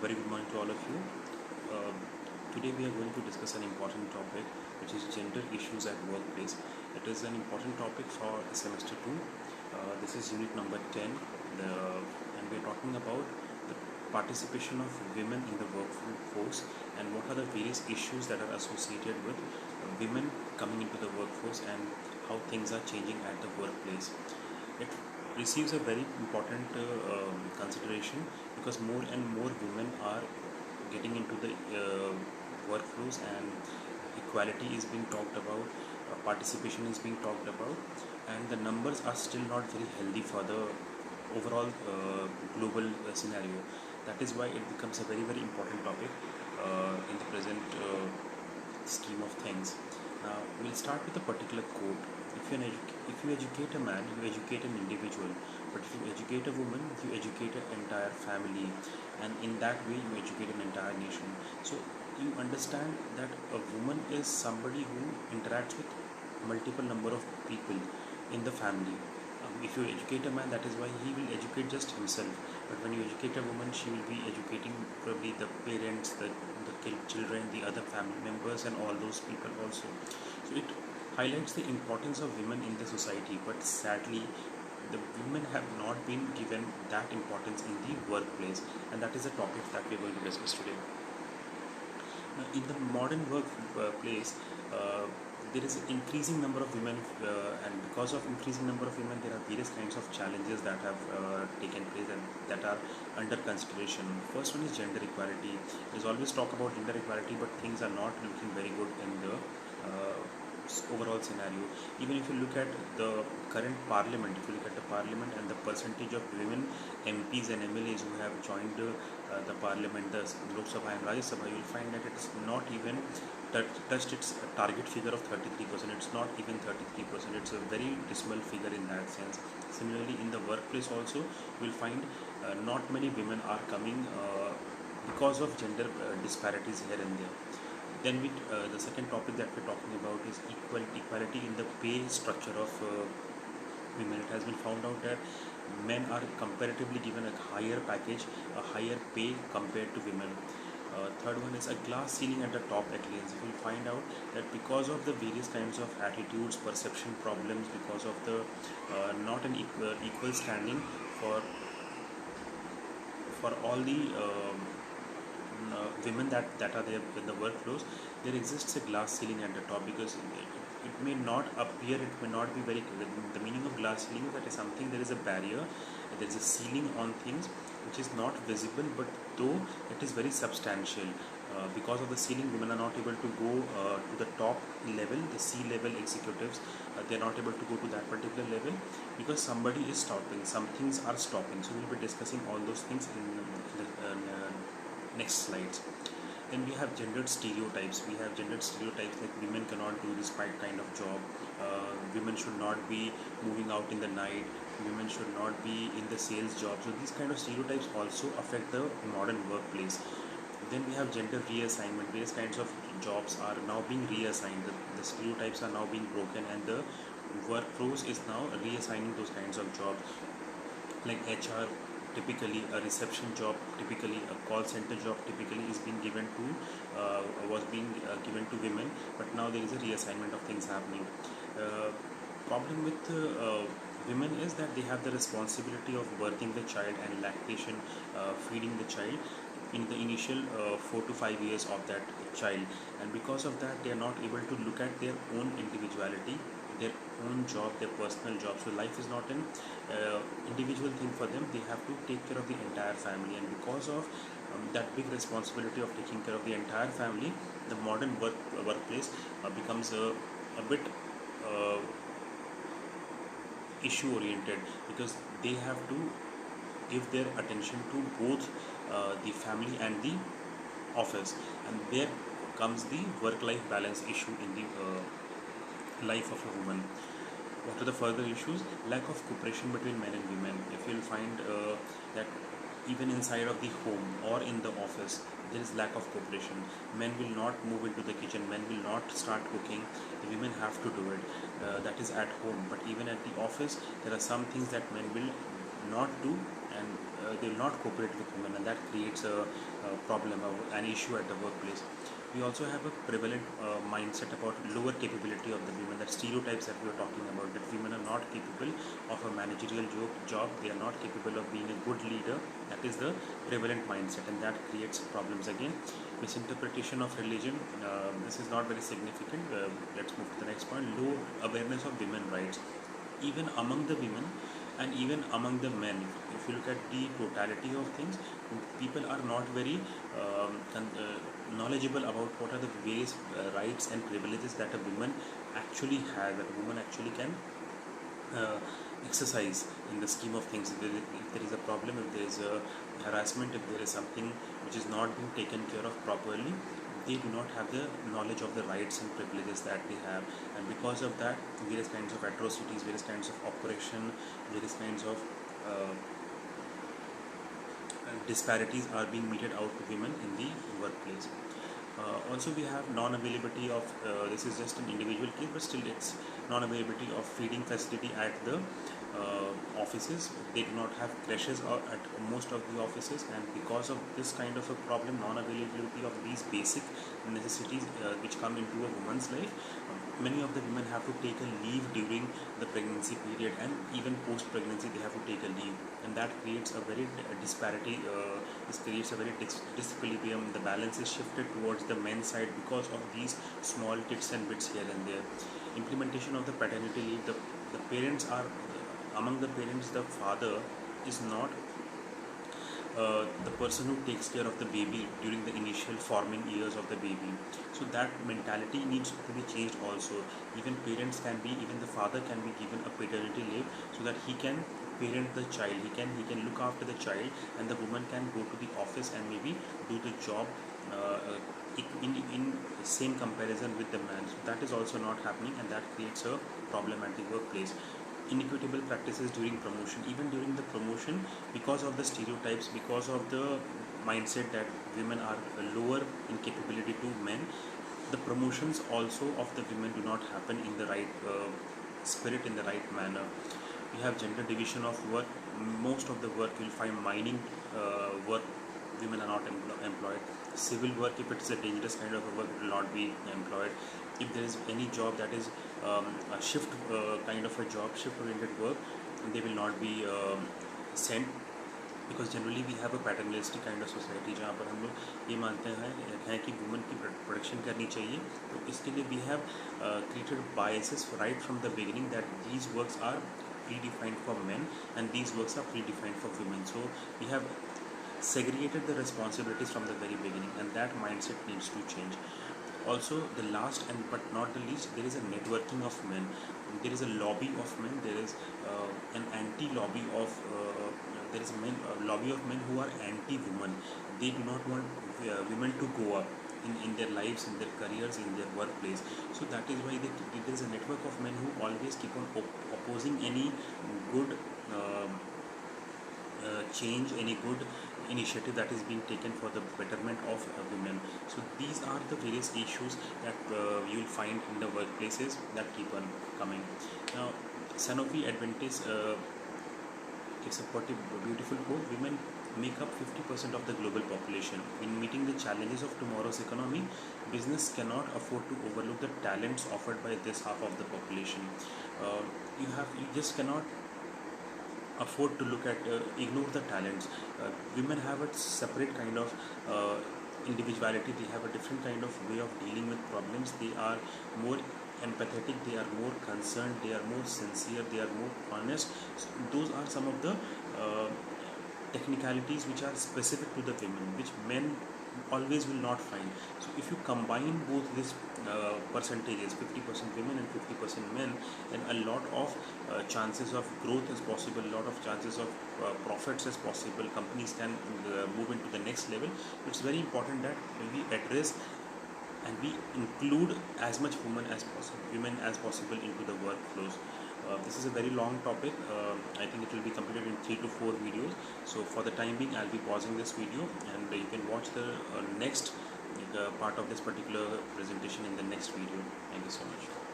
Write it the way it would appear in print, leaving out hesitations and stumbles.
Very good morning to all of you. Uh, Today we are going to discuss an important topic, which is gender issues at workplace. It is an important topic for semester 2. This is unit number 10, and we are talking about the participation of women in the workforce and what are the various issues that are associated with women coming into the workforce and how things are changing at the workplace. It receives a very important consideration because more and more women are getting into the workflows, and equality is being talked about, participation is being talked about, and the numbers are still not very healthy for the overall global scenario. That is why it becomes a very very important topic in the present scheme of things. Now we'll start with a particular quote. If you educate a man, you educate an individual. But if you educate a woman, you educate an entire family, and in that way, you educate an entire nation. So you understand that a woman is somebody who interacts with multiple number of people in the family. If you educate a man, that is why he will educate just himself. But when you educate a woman, she will be educating probably the parents, the children, the other family members, and all those people also. So it highlights the importance of women in the society. But sadly, the women have not been given that importance in the workplace, and that is a topic that we are going to discuss today. Now, in the modern workplace, there is an increasing number of women, and because of increasing number of women, there are various kinds of challenges that have taken place and that are under consideration. First one is gender equality. There's always talk about gender equality, but things are not looking very good in the overall scenario. Even if you look at the current parliament, if you look at the parliament and the percentage of women MPs and MLAs who have joined the parliament, the Lok Sabha and Rajya Sabha, you will find that it's not even touched its target figure of 33%. It's not even 33%. It's a very dismal figure in that sense. Similarly, in the workplace also, you will find not many women are coming because of gender disparities here and there. Then the second topic that we're talking about is equality in the pay structure of women. It has been found out that men are comparatively given a higher package, a higher pay compared to women. Third one is a glass ceiling at the top at least. You will find out that because of the various kinds of attitudes, perception problems, because of the not an equal standing for all the women that are there in the workflows, there exists a glass ceiling at the top because it may not appear, it may not be very clear. The meaning of glass ceiling is that is something, there is a barrier, there is a ceiling on things which is not visible, but though it is very substantial. Because of the ceiling, women are not able to go to the top level, the C-level executives, they are not able to go to that particular level because somebody is stopping, some things are stopping. So we will be discussing all those things in the next slides. Then we have gendered stereotypes. We have gendered stereotypes like women cannot do this kind of job, women should not be moving out in the night, women should not be in the sales job. So these kind of stereotypes also affect the modern workplace. Then we have gender reassignment. Various kinds of jobs are now being reassigned. The stereotypes are now being broken, and the workforce is now reassigning those kinds of jobs, like HR. Typically a reception job, typically a call center job, typically is being given to was being given to women, but now there is a reassignment of things happening. Problem with women is that they have the responsibility of birthing the child and lactation, feeding the child in the initial 4 to 5 years of that child, and because of that they are not able to look at their own individuality, their own job, their personal job. So life is not an individual thing for them. They have to take care of the entire family, and because of that big responsibility of taking care of the entire family, the modern workplace becomes a bit uh, issue oriented, because they have to give their attention to both the family and the office, and there comes the work-life balance issue in the life of a woman. What are the further issues? Lack of cooperation between men and women. If you'll find that even inside of the home or in the office, there is lack of cooperation. Men will not move into the kitchen, men will not start cooking, the women have to do it. That is at home, but even at the office, there are some things that men will not do, and they will not cooperate with women, and that creates a problem, an issue at the workplace. We also have a prevalent mindset about lower capability of the women, that stereotypes that we are talking about, that women are not capable of a managerial job, they are not capable of being a good leader. That is the prevalent mindset, and that creates problems again. Misinterpretation of religion, this is not very significant. Let's move to the next point. Low awareness of women rights, even among the women and even among the men. If you look at the totality of things, people are not very knowledgeable about what are the various rights and privileges that a woman actually has, that a woman actually can uh, exercise in the scheme of things. If there is a problem, if there is a harassment, if there is something which is not being taken care of properly, they do not have the knowledge of the rights and privileges that they have, and because of that, various kinds of atrocities, various kinds of oppression, various kinds of uh, disparities are being meted out to women in the workplace. Also, we have non-availability of, this is just an individual case, but still it's non-availability of feeding facility at the offices. They do not have creches at most of the offices, and because of this kind of a problem, non-availability of these basic necessities which come into a woman's life, many of the women have to take a leave during the pregnancy period, and even post-pregnancy they have to take a leave, and that creates a very disparity. This creates a very disequilibrium. The balance is shifted towards the men's side because of these small tips and bits here and there. Implementation of the paternity leave, the parents are, among the parents, the father is not the person who takes care of the baby during the initial forming years of the baby. So that mentality needs to be changed also. Even parents can be, even the father can be given a paternity leave, so that he can parent the child, he can look after the child, and the woman can go to the office and maybe do the job in same comparison with the man. So that is also not happening, and that creates a problem at the workplace. Inequitable practices during promotion, even during the promotion, because of the stereotypes, because of the mindset that women are lower in capability to men, the promotions also of the women do not happen in the right spirit, in the right manner. We have gender division of work. Most of the work you'll find mining work, women are not employed. Civil work, if it's a dangerous kind of a work, it will not be employed. If there is any job that is a shift kind of a job, shift oriented work, they will not be sent, because generally we have a paternalistic kind of society जहाँ पर हम लोग ये मानते हैं कि women की production करनी चाहिए. तो इसके लिए we have created biases right from the beginning that these works are predefined for men and these works are predefined for women. So we have segregated the responsibilities from the very beginning, and that mindset needs to change. Also, the last and but not the least, there is a networking of men. There is a lobby of men. There is an anti-lobby of there is a lobby of men who are anti-women. They do not want women to go up in their lives, in their careers, in their workplace. So that is why there is a network of men who always keep on opposing any good change, any good initiative that is being taken for the betterment of women. So these are the various issues that you will find in the workplaces that keep on coming. Now, Sanofi Adventist, it's a pretty beautiful quote. Women make up 50% of the global population. In meeting the challenges of tomorrow's economy, business cannot afford to overlook the talents offered by this half of the population. You just cannot afford to look at ignore the talents. Women have a separate kind of individuality. They have a different kind of way of dealing with problems. They are more empathetic, they are more concerned, they are more sincere, they are more honest. So those are some of the technicalities which are specific to the women, which men always will not find. So if you combine both these percentages, 50% women and 50% men, then a lot of chances of growth is possible, a lot of chances of profits is possible. Companies can move into the next level. It's very important that we address and we include as much women as possible into the workflows. This is a very long topic. I think it will be completed in 3 to 4 videos. So for the time being, I'll be pausing this video, and you can watch the next part of this particular presentation in the next video. Thank you so much.